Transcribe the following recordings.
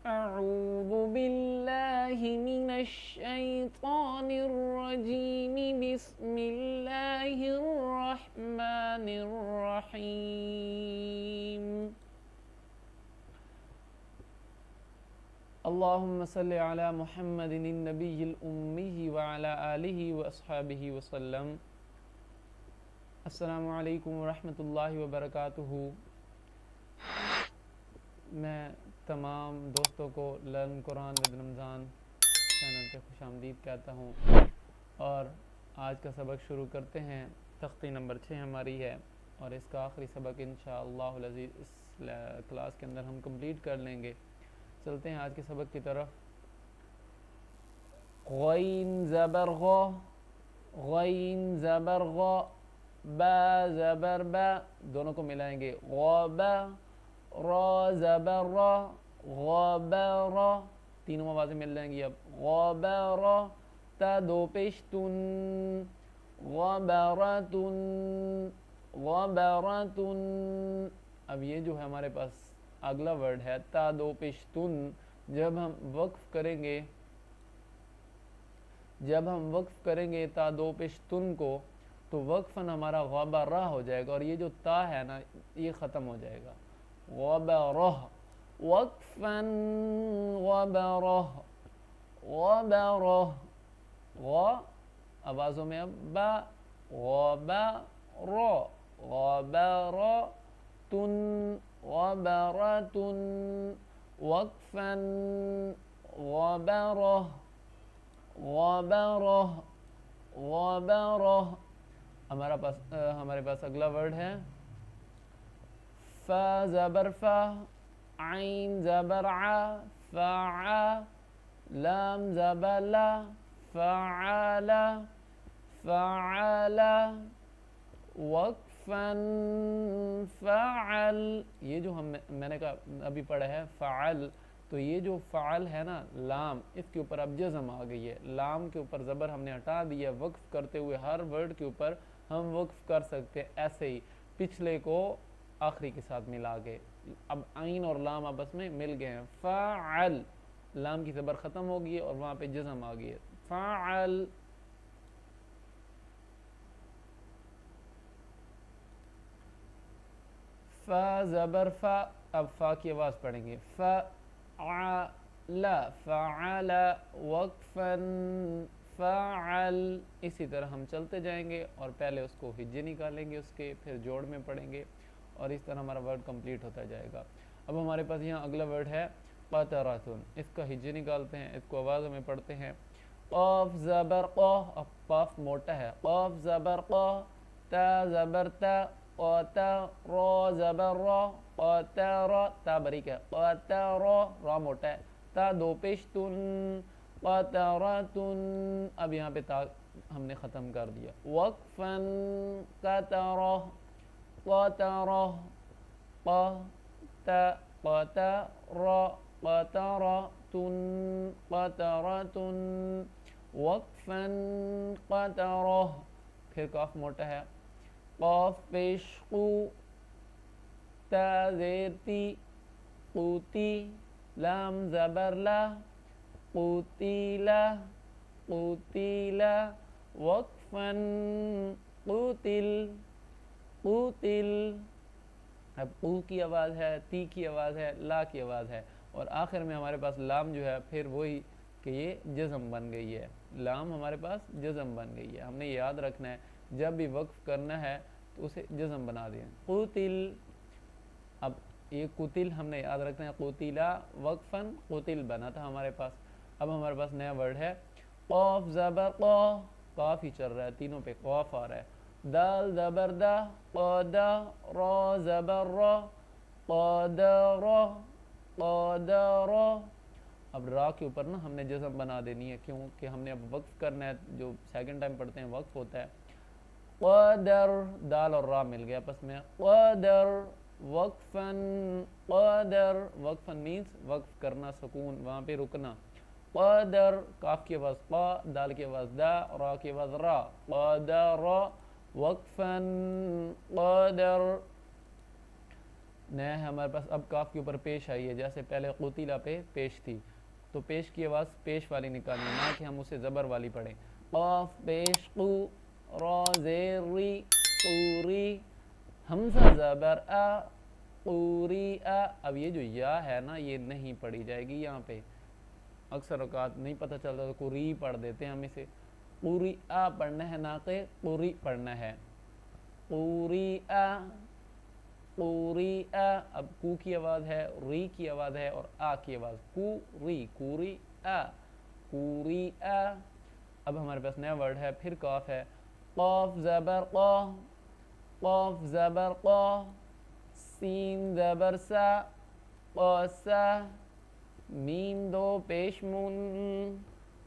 أعوذ بالله من الشيطان الرجيم بسم الله الرحمن الرحيم اللهم صل على محمد النبي الأمي وعلى آله وأصحابه وسلم السلام علیکم ورحمۃ اللہ وبرکاتہ۔ میں تمام دوستوں کو learn Quran with Ramzan channel پہ خوش آمدید کہتا ہوں، اور آج کا سبق شروع کرتے ہیں۔ تختی نمبر 6 ہماری ہے، اور اس کا آخری سبق انشاءاللہ العزیز اس کلاس کے اندر ہم کمپلیٹ کر لیں گے۔ چلتے ہیں آج کے سبق کی طرف۔ غین زبر غ، غین زبر غ، با زبر با، دونوں کو ملائیں گے غابا، را زبر را، غابارا، تینوں آوازیں مل جائیں گی اب غابارا، تا دو پیش تن، غبارتن، غبارتن۔ اب یہ جو ہے ہمارے پاس اگلا ورڈ ہے تا دو پیش تن، جب ہم وقف کریں گے تا دو پیش تن کو، تو وقفاً ہمارا غبارہ ہو جائے گا، اور یہ جو تا ہے نا یہ ختم ہو جائے گا۔ غبارہ، وقفاً غبارہ، غبارہ، غ آوازوں میں اب با، غبارہ، غبارتن، غبارتن، وقفاً غبارہ، غبارہ، غبارہ۔ ہمارے پاس اگلا ورڈ ہے فا زبر فا، عین زبر ع، فع، لام زبر لا، فعل، فعل، وقفاً فعل۔ یہ جو میں نے کہا ابھی پڑھا ہے فعل، تو یہ جو فعل ہے نا لام، اس کے اوپر اب جزم آ گئی ہے۔ لام کے اوپر زبر ہم نے ہٹا دیا، وقف کرتے ہوئے ہر ورڈ کے اوپر ہم وقف کر سکتے ہیں ایسے ہی، پچھلے کو آخری کے ساتھ ملا کے۔ اب عین اور لام آپس میں مل گئے ہیں، فعل، لام کی زبر ختم ہو گئی ہے اور وہاں پہ جزم آ گئی ہے، فعل۔ فا زبر فا، اب فا کی آواز پڑھیں گے، فعل، فعل، وقفاً فعل۔ اسی طرح ہم چلتے جائیں گے اور پہلے اس کو ہجے نکالیں گے، اس کے پھر جوڑ میں پڑھیں گے، اور اس طرح ہمارا ورڈ کمپلیٹ ہوتا جائے گا۔ اب ہمارے پاس یہاں اگلا ورڈ ہے قطراتن، اس کا ہجے نکالتے ہیں، اس کو آواز میں پڑھتے ہیں، قاف زبر قا، اب قاف موٹا ہے، قاف زبر قا، تا زبر تا، قاتا، را زبر را، قاتارا، تا بریک ہے، قاتارا، را موٹا ہے، تا دو پیش تن، قطراتن۔ اب یہاں پہ تا ہم نے ختم کر دیا، وقفاً قطرہ، قطرہ، قطرہ، قطرتن، قطرتن، وقفاً قطرہ۔ پھر قاف موٹا ہے، قاف پیش قو، تا زیر تی، قوتی، لام زبر لا، قوتیلا، قوتیلا، وقفاً قوتل، قوتل۔ اب قو کی آواز ہے، تی کی آواز ہے، لا کی آواز ہے، اور آخر میں ہمارے پاس لام جو ہے پھر وہی کہ یہ جزم بن گئی ہے، لام ہمارے پاس جزم بن گئی ہے۔ ہم نے یاد رکھنا ہے جب بھی وقف کرنا ہے تو اسے جزم بنا دیں، قوتل۔ اب یہ قتل ہم نے یاد رکھنا ہے، قتیلا، وقفاً قتل بنا تھا ہمارے پاس۔ اب ہمارے پاس نیا ورڈ ہے قاف زبر قا، قاف ہی چل رہا ہے، تینوں پہ قاف آ رہا ہے، دال زبر دا، قادا، را زبر را، قادارا، قادارا۔ اب را کے اوپر نا ہم نے جزم بنا دینی ہے، کیونکہ ہم نے اب وقف کرنا ہے، جو سیکنڈ ٹائم پڑھتے ہیں وقف ہوتا ہے۔ قادر، دال اور را مل گیا آپس میں، قادر، وقفاً، قادر، وقفاً مینس وقف کرنا، سکون، وہاں پہ رکنا، قادر، کاف کی آواز قا، دال کی آواز دا، را کی آواز را، قادر، وقفاً قادر۔ نیا ہے ہمارے پاس. اب کاف کے اوپر پیش آئی ہے, جیسے پہلے قتیلہ پہ پیش تھی, تو پیش کی آواز پیش والی نکالنی ہے, نہ کہ ہم اسے زبر والی پڑھیں. قاف پیش قو, را زیر ری, قوری, حمزہ زبر آ, قوری آ. اب یہ جو یا ہے نا یہ نہیں پڑھی جائے گی یہاں پہ, اکثر اوقات نہیں پتہ چلتا تو قوری پڑھ دیتے ہیں ہم اسے. قوری آ پڑھنا ہے, نہ کہ قوری پڑھنا ہے. قوری آ, قوری آ. اب کو کی آواز ہے, ری کی آواز ہے اور آ کی آواز, کو ری, قوری آ, قوری آ. اب ہمارے پاس نیا ورڈ ہے, پھر قاف ہے. قاف زبر قا, قاف زبر قا, سین زبر سا, قاسا, میم دو پیش من,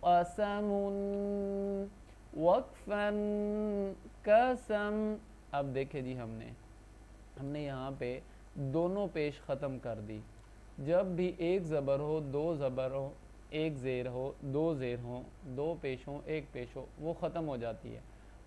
قسمن, وقفاً قسم. اب دیکھیں جی ہم نے یہاں پہ دونوں پیش ختم کر دی. جب بھی ایک زبر ہو, دو زبر ہو, ایک زیر ہو, دو زیر ہوں, دو پیش ہوں, ایک پیش ہو, وہ ختم ہو جاتی ہے.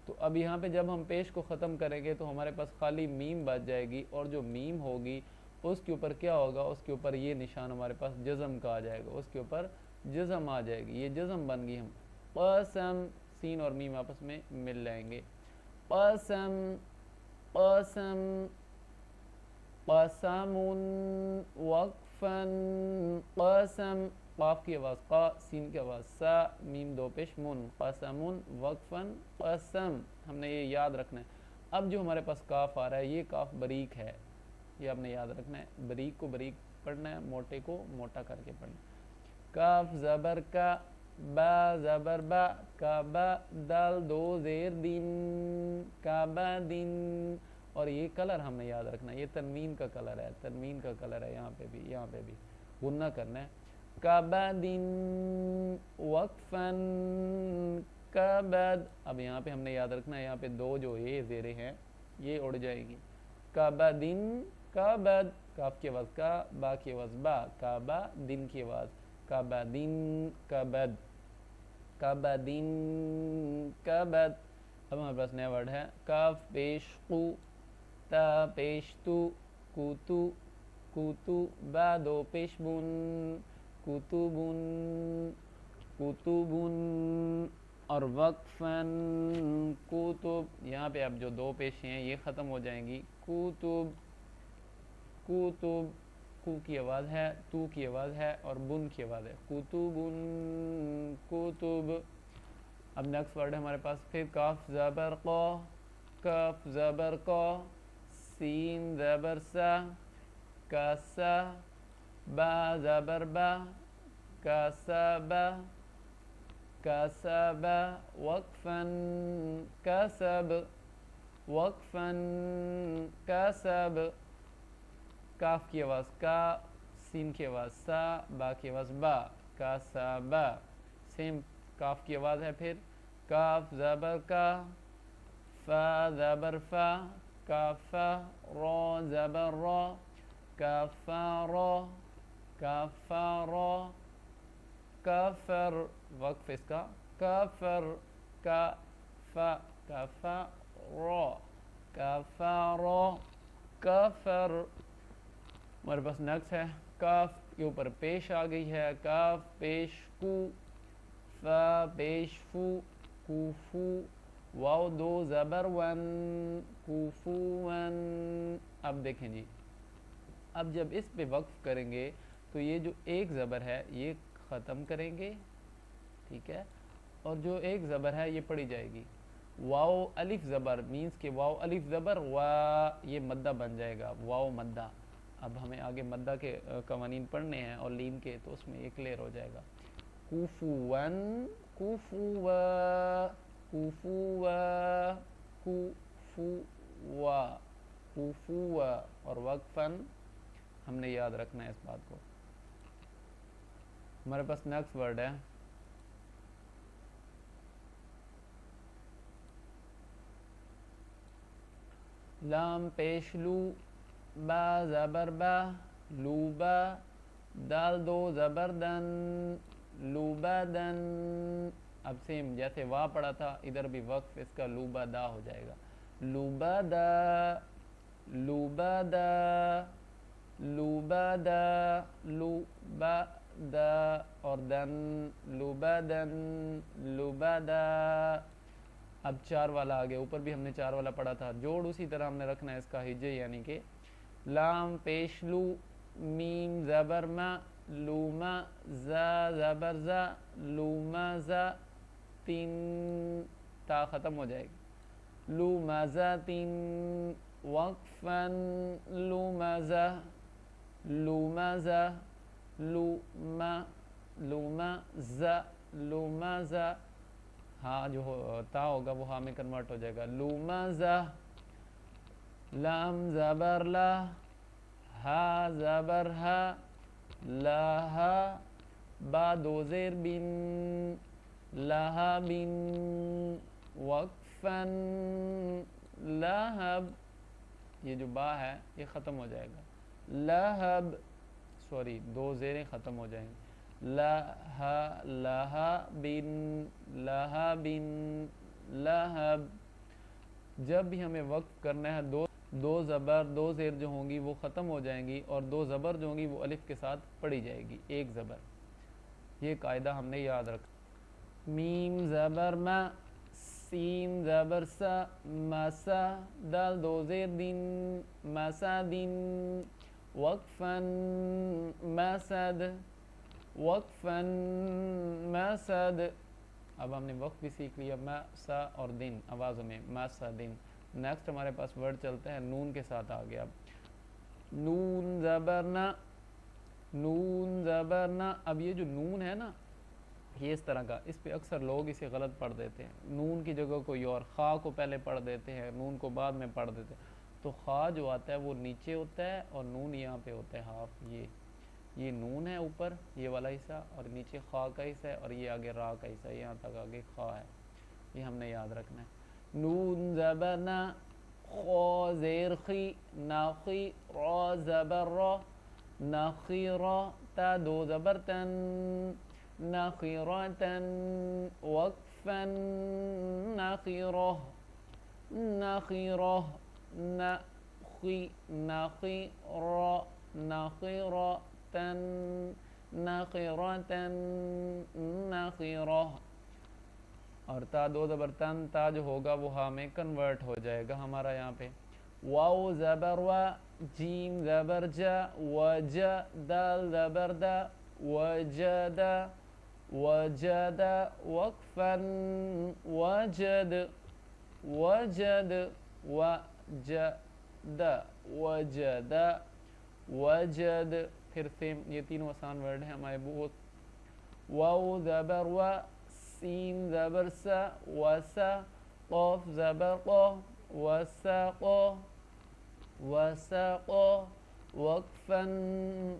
تو اب یہاں پہ جب ہم پیش کو ختم کریں گے تو ہمارے پاس خالی میم بچ جائے گی, اور جو میم ہوگی اس کے اوپر کیا ہوگا, اس کے اوپر یہ نشان ہمارے پاس جزم کا آ جائے گا, اس کے اوپر جزم آ جائے گی, یہ جزم بن گئی. ہم قسم, سین اور میم آپس میں مل جائیں گے. قسم, قسم, قسم, وقفاً قسم. قاف کی آواز قا, سین کی آواز سا, میم دو پیش من, قسم, وقفاً قسم. ہم نے یہ یاد رکھنا ہے. اب جو ہمارے پاس کاف آ رہا ہے یہ کاف بریک ہے, یہ آپ نے یاد رکھنا ہے. بریک کو بریک پڑھنا ہے, موٹے کو موٹا کر کے پڑھنا ہے. کاف زبر کا, با زبر با, کا با, دال دو زیر دین, کا با دین. اور یہ کلر ہم نے یاد رکھنا ہے, یہ تنوین کا کلر ہے, تنوین کا کلر ہے. یہاں پہ بھی غنہ کرنا ہے. کبد, وقفاً کبد. اب یہاں پہ ہم نے یاد رکھنا ہے, یہاں پہ دو جو یہ زیریں ہیں یہ اڑ جائیں گی. کبدن کبد, کاف کی آواز کا, با کی آواز با, کبا دن کی آواز, کبدن کبد, کبدن کبد. اب ہمارے پاس نیا ورڈ ہے. کاف پیش قو, تا پیش تو, کوتو, کوتو, با دو پیش بن, کتبن, کتبن, اور وقفاً کتب. یہاں پہ اب جو دو پیشیں ہیں یہ ختم ہو جائیں گی. کتب, کتب, کو کی آواز ہے, تو کی آواز ہے اور بن کی آواز ہے. کتبن, کتب. اب نیکسٹ ورڈ ہے ہمارے پاس پھر کاف زبر قا, کاف زبر قا, سین زبر سا, کاسا, با زبر با, کاسبا, کاسبا, وقفاً کسب, وقفاً کسب. کاف کی آواز کا, سین کی آواز سا, با کی آواز با, کاسبا. سیم کاف کی آواز ہے. پھر کاف زبر کا, فا زبر فا, کافا, را زبر را, کافارا, کافارا, کافر, وقف اس کا, کافر, کافا, کافارا, کافارا, کافر. ہمارے پاس نیکسٹ ہے کاف کے اوپر پیش آ گئی ہے. کاف پیش کو, فا پیش فو, کوفو, واو دو زبر ون, کوفون. اب دیکھیں جی, اب جب اس پہ وقف کریں گے تو یہ جو ایک زبر ہے یہ ختم کریں گے, ٹھیک ہے, اور جو ایک زبر ہے یہ پڑھی جائے گی. واو الف زبر مینس کہ واو الف زبر وا, یہ مدہ بن جائے گا, واو مدہ. اب ہمیں آگے مدہ کے قوانین پڑھنے ہیں اور لین کے, تو اس میں یہ کلیئر ہو جائے گا. کوفون, کوفوا, کوفوا, کوفوا, کوفوا, اور وقفاً ہم نے یاد رکھنا ہے اس بات کو. ہمارے پاس نیکسٹ ورڈ ہے لام پیش لو, با زبر با, لوبا, دال دو زبر دن, لوبا دن. اب سیم جیسے وا پڑا تھا ادھر بھی وقف اس کا لوبا دا ہو جائے گا. لوبا دا, لوبا دا, لبدا لبدا اور دن لبدن لبدا. اب چار والا آگے، اوپر بھی ہم نے چار والا پڑھا تھا، جوڑ اسی طرح ہم نے رکھنا ہے اس کا ہجے، یعنی کہ لام پیش لو، میم زبر ما، لوما، زا زبر زا، لوما زا، تین تا ختم ہو جائے گی، لومزا تین، وقفن لومزا لومزا لوما لومزا لومزا. ہاں جو تا ہوگا وہ ہاں میں کنورٹ ہو جائے گا، لومزا. لام زبر لا، ہا زبر ہا، لہا، با دو زیر بن، لہا بن، وقفن لہب. یہ جو با ہے یہ ختم ہو جائے گا، لہب، سوری دو زیریں ختم ہو جائیں گے، لہا لہا بن لہا بن لہب. جب بھی ہمیں وقف کرنا ہے دو زبر دو زیر جو ہوں گی وہ ختم ہو جائیں گی، اور دو زبر جو ہوں گی وہ الف کے ساتھ پڑھی جائے گی، ایک زبر. یہ قاعدہ ہم نے یاد رکھا. میم زبر ما، سین زبر سا، مسا، دال دو زیر دن، مسا دن، وقفن مسد وقفن مسد. اب ہم نے وقف بھی سیکھ لیا، مسا اور دن آوازوں میں، مسا دن. نیکسٹ ہمارے پاس ورڈ چلتے ہیں نون کے ساتھ آگے. اب نون زبرنا، نون زبرنا. اب یہ جو نون ہے نا یہ اس طرح کا، اس پہ اکثر لوگ اسے غلط پڑھ دیتے ہیں، نون کی جگہ کوئی اور، خا کو پہلے پڑھ دیتے ہیں، نون کو بعد میں پڑھ دیتے ہیں. تو خا جو آتا ہے وہ نیچے ہوتا ہے اور نون یہاں پہ ہوتا ہے ہاف. یہ نون ہے اوپر یہ والا حصہ، اور نیچے خا کا حصہ ہے، اور یہ آگے را کا حصہ، یہاں تک آگے خا ہے. یہ ہم نے یاد رکھنا ہے. نون زبر نا، خو زیر خی، ناخی، را زبر را، ناخیرا، تا دو زبر تن، ناخیراتن، وقفن ناخیرہ ناخیرہ، ناخی ناخیرا ناخیراتن ناخیراتن ناخیرہ. اور تا دو زبر تن، تا جو ہوگا وہ ہاں میں کنورٹ ہو جائے گا ہمارا یہاں پہ. واو زبر وا، جیم زبر جا، وجا، دال زبر دا، وجد وجد، وقفا وجد وجد وجد وجد وجد. پھر سیم یہ تینوں آسان ورڈ ہیں ہمارے بہت. واو زبر وا، سین زبر سا، وسا، قاف زبر قا، وساق وساق، وقفا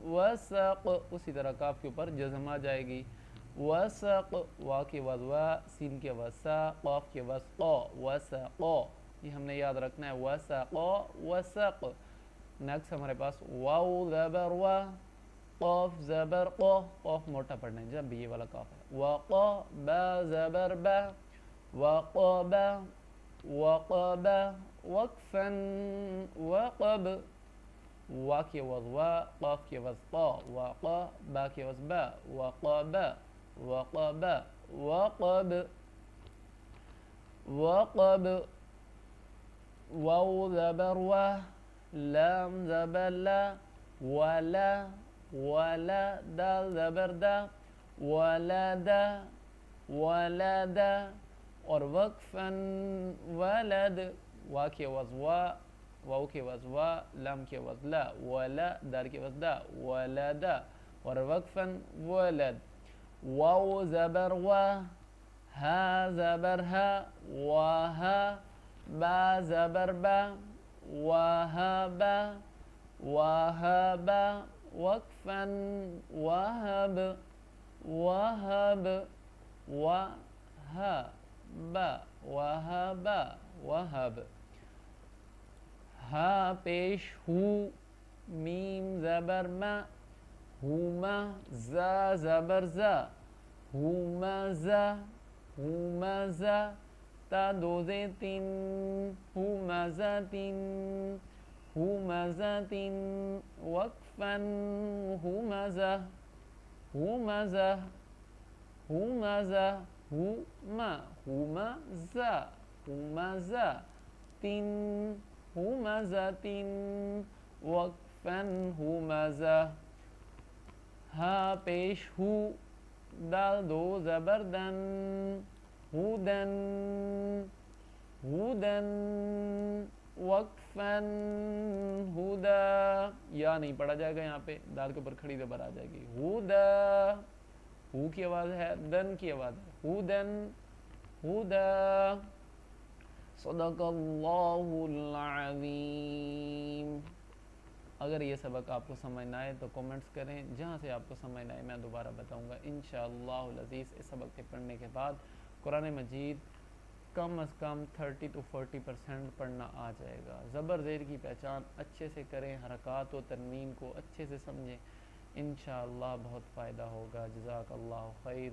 وساق. اسی طرح کاف کے اوپر جزم آ جائے گی، وساق، وا کے بعد وا، سین کے بعد سا، قاف کے بعد قا، وساق. یہ ہم نے یاد رکھنا ہے، وساق وساق. نیکسٹ ہمارے پاس واو زبر وا، قاف زبر قا، قاف موٹا پڑھنا ہے جب بھی یہ والا قاف ہے، وقا، با زبر با، وقابا وقابا، وقفا وقب. وا کے وز وا، قاف کے وز قا، وقا، با کے وز با، وقابا وقابا، وقب وقب. واو زبر وا، لام زبر لا، ولا ولا، دال زبر دا، ولدا ولدا. اور وقفا ولد، وا کے وز وا، واو کے وز وا، لام کے وز لا، ولا، دال کے وز دا، ولدا. اور وقفا ولد. واو زبر وا، ہا زبر ہا، واہا، با زبر با، وہابا وہابا، وقفا وہب وہب وہب وہب وہب. ہا پیش ہو، میم زبر ما، ہوما، زا زبر زا، ہومزا ہومزا، تا دو زیر تین، ہومزا تین، همزة وقفا همزة همزة همزة همزة همزة همزة وقفا همزة ہا پیش ہو دال دو زبردن ہودن ہودن وقفا ہدا یا نہیں پڑھا جائے گا یہاں پہ دال کے اوپر کھڑی زبر آ جائے گی ہدا ہو کی آواز ہے دن کی آواز ہے ہودن ہدا صدق اللہ العظیم اگر یہ سبق آپ کو سمجھ نہ آئے تو کومنٹس کریں جہاں سے آپ کو سمجھ نہ آئے میں دوبارہ بتاؤں گا انشاءاللہ العزیز اس سبق کے پڑھنے کے بعد قرآن مجید کم از کم 30 to 40% پڑھنا آ جائے گا زبر زیر کی پہچان اچھے سے کریں حرکات و ترمیم کو اچھے سے سمجھیں انشاءاللہ بہت فائدہ ہوگا جزاک اللہ خیر